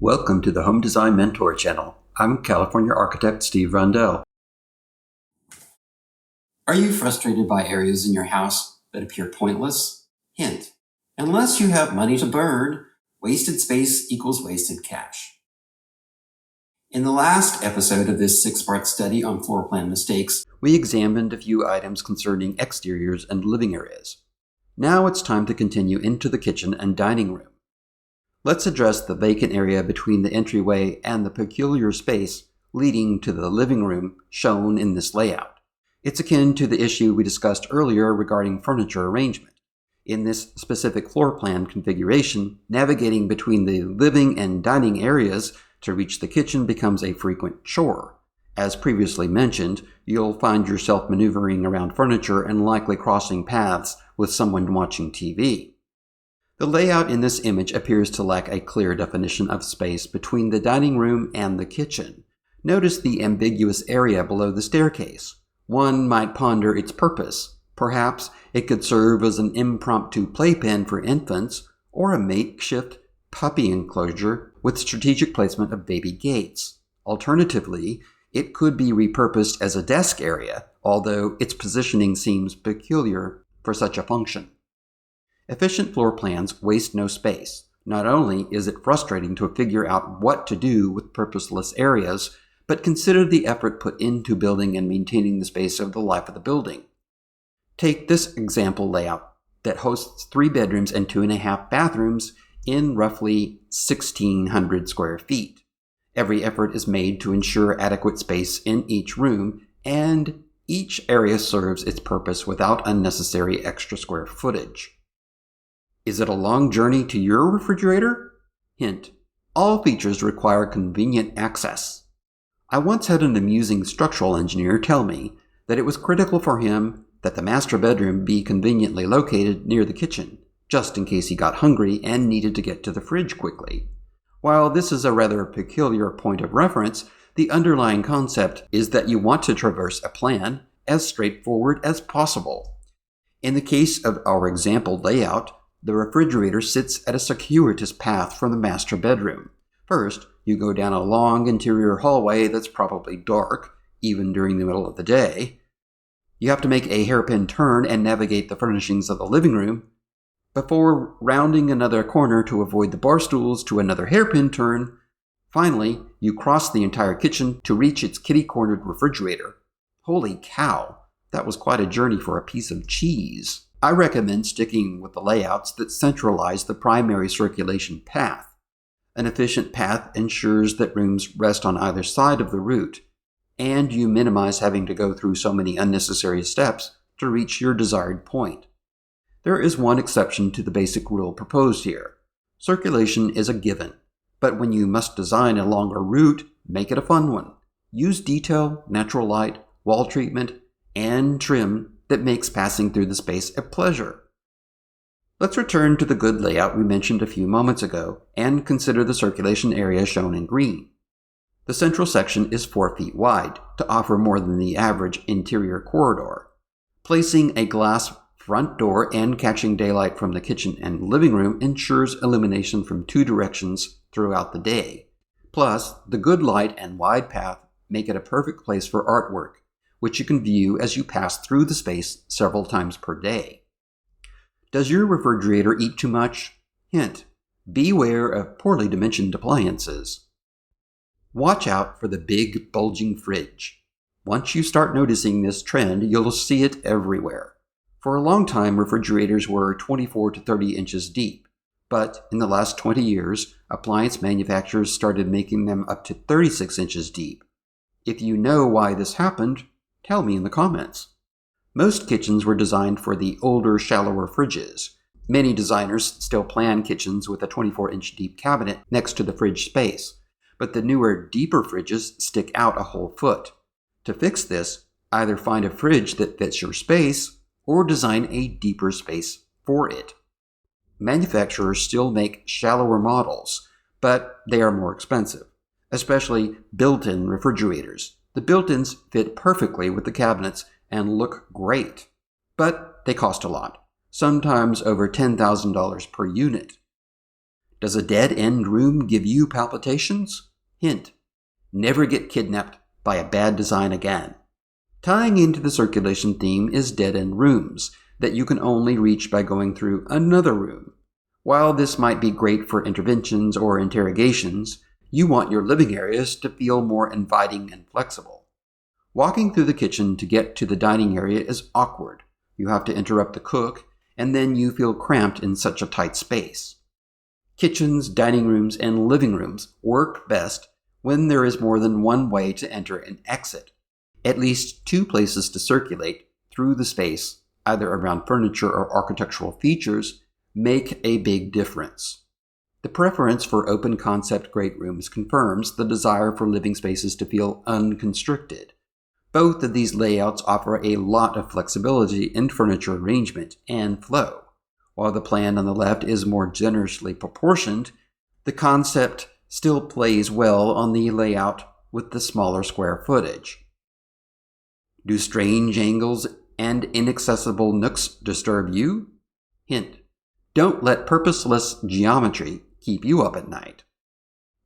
Welcome to the Home Design Mentor channel. I'm California architect Steve Randel. Are you frustrated by areas in your house that appear pointless? Hint: unless you have money to burn, wasted space equals wasted cash. In the last episode of this 6-part study on floor plan mistakes, we examined a few items concerning exteriors and living areas. Now it's time to continue into the kitchen and dining room. Let's address the vacant area between the entryway and the peculiar space leading to the living room shown in this layout. It's akin to the issue we discussed earlier regarding furniture arrangement. In this specific floor plan configuration, navigating between the living and dining areas to reach the kitchen becomes a frequent chore. As previously mentioned, you'll find yourself maneuvering around furniture and likely crossing paths with someone watching TV. The layout in this image appears to lack a clear definition of space between the dining room and the kitchen. Notice the ambiguous area below the staircase. One might ponder its purpose. Perhaps it could serve as an impromptu playpen for infants, or a makeshift puppy enclosure with strategic placement of baby gates. Alternatively, it could be repurposed as a desk area, although its positioning seems peculiar for such a function. Efficient floor plans waste no space. Not only is it frustrating to figure out what to do with purposeless areas, but consider the effort put into building and maintaining the space of the life of the building. Take this example layout that hosts 3 bedrooms and 2.5 bathrooms in roughly 1,600 square feet. Every effort is made to ensure adequate space in each room, and each area serves its purpose without unnecessary extra square footage. Is it a long journey to your refrigerator? Hint: all features require convenient access. I once had an amusing structural engineer tell me that it was critical for him that the master bedroom be conveniently located near the kitchen, just in case he got hungry and needed to get to the fridge quickly. While this is a rather peculiar point of reference, the underlying concept is that you want to traverse a plan as straightforward as possible. In the case of our example layout, the refrigerator sits at a circuitous path from the master bedroom. First, you go down a long interior hallway that's probably dark, even during the middle of the day. You have to make a hairpin turn and navigate the furnishings of the living room before rounding another corner to avoid the bar stools to another hairpin turn. Finally, you cross the entire kitchen to reach its kitty-cornered refrigerator. Holy cow, that was quite a journey for a piece of cheese. I recommend sticking with the layouts that centralize the primary circulation path. An efficient path ensures that rooms rest on either side of the route, and you minimize having to go through so many unnecessary steps to reach your desired point. There is one exception to the basic rule proposed here. Circulation is a given, but when you must design a longer route, make it a fun one. Use detail, natural light, wall treatment, and trim that makes passing through the space a pleasure. Let's return to the good layout we mentioned a few moments ago and consider the circulation area shown in green. The central section is 4 feet wide to offer more than the average interior corridor. Placing a glass front door and catching daylight from the kitchen and living room ensures illumination from 2 directions throughout the day. Plus, the good light and wide path make it a perfect place for artwork, which you can view as you pass through the space several times per day. Does your refrigerator eat too much? Hint: beware of poorly dimensioned appliances. Watch out for the big, bulging fridge. Once you start noticing this trend, you'll see it everywhere. For a long time, refrigerators were 24 to 30 inches deep, but in the last 20 years, appliance manufacturers started making them up to 36 inches deep. If you know why this happened, tell me in the comments. Most kitchens were designed for the older, shallower fridges. Many designers still plan kitchens with a 24-inch deep cabinet next to the fridge space, but the newer, deeper fridges stick out a whole foot. To fix this, either find a fridge that fits your space or design a deeper space for it. Manufacturers still make shallower models, but they are more expensive, especially built-in refrigerators. The built-ins fit perfectly with the cabinets and look great, but they cost a lot, sometimes over $10,000 per unit. Does a dead-end room give you palpitations? Hint: never get kidnapped by a bad design again. Tying into the circulation theme is dead-end rooms that you can only reach by going through another room. While this might be great for interventions or interrogations, you want your living areas to feel more inviting and flexible. Walking through the kitchen to get to the dining area is awkward. You have to interrupt the cook, and then you feel cramped in such a tight space. Kitchens, dining rooms, and living rooms work best when there is more than one way to enter and exit. At least two places to circulate through the space, either around furniture or architectural features, make a big difference. The preference for open concept great rooms confirms the desire for living spaces to feel unconstricted. Both of these layouts offer a lot of flexibility in furniture arrangement and flow. While the plan on the left is more generously proportioned, the concept still plays well on the layout with the smaller square footage. Do strange angles and inaccessible nooks disturb you? Hint: don't let purposeless geometry keep you up at night.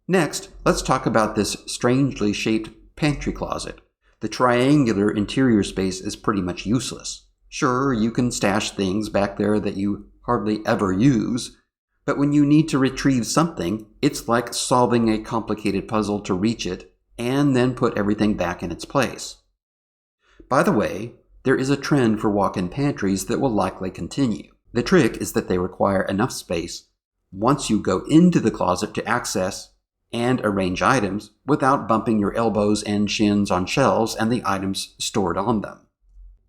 Next, let's talk about this strangely shaped pantry closet. The triangular interior space is pretty much useless. Sure, you can stash things back there that you hardly ever use, but when you need to retrieve something, it's like solving a complicated puzzle to reach it and then put everything back in its place. By the way, there is a trend for walk-in pantries that will likely continue. The trick is that they require enough space once you go into the closet to access and arrange items without bumping your elbows and shins on shelves and the items stored on them.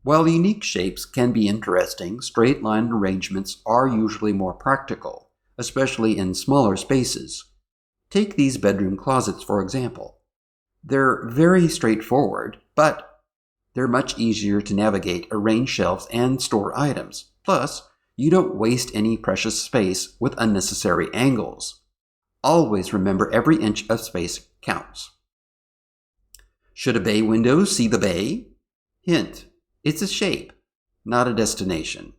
While unique shapes can be interesting, straight-line arrangements are usually more practical, especially in smaller spaces. Take these bedroom closets, for example. They're very straightforward, but they're much easier to navigate, arrange shelves, and store items. Plus, you don't waste any precious space with unnecessary angles. Always remember every inch of space counts. Should a bay window see the bay? Hint: it's a shape, not a destination.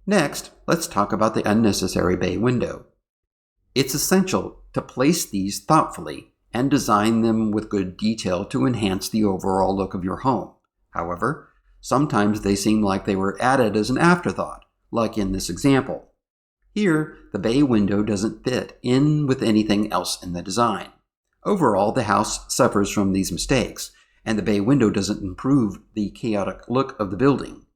Next, let's talk about the unnecessary bay window. It's essential to place these thoughtfully and design them with good detail to enhance the overall look of your home. However, sometimes they seem like they were added as an afterthought, like in this example. Here, the bay window doesn't fit in with anything else in the design. Overall, the house suffers from these mistakes, and the bay window doesn't improve the chaotic look of the building.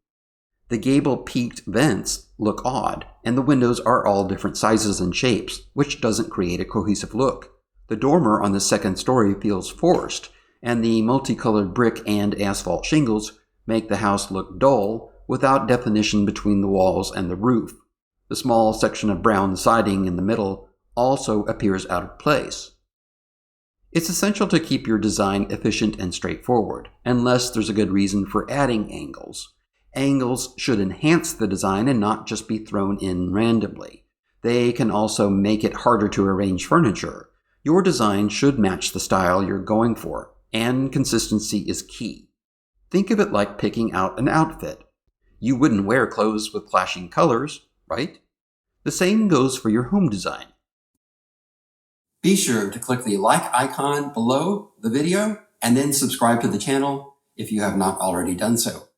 The gable-peaked vents look odd, and the windows are all different sizes and shapes, which doesn't create a cohesive look. The dormer on the second story feels forced, and the multicolored brick and asphalt shingles make the house look dull without definition between the walls and the roof. The small section of brown siding in the middle also appears out of place. It's essential to keep your design efficient and straightforward, unless there's a good reason for adding angles. Angles should enhance the design and not just be thrown in randomly. They can also make it harder to arrange furniture. Your design should match the style you're going for, and consistency is key. Think of it like picking out an outfit. You wouldn't wear clothes with clashing colors, right? The same goes for your home design. Be sure to click the like icon below the video and then subscribe to the channel if you have not already done so.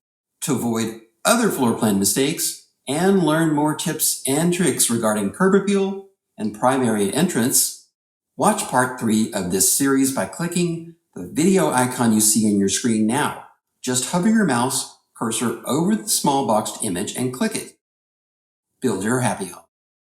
To avoid other floor plan mistakes and learn more tips and tricks regarding curb appeal and primary entrance, watch part 3 of this series by clicking the video icon you see on your screen now. Just hover your mouse cursor over the small boxed image and click it. Build your happy home.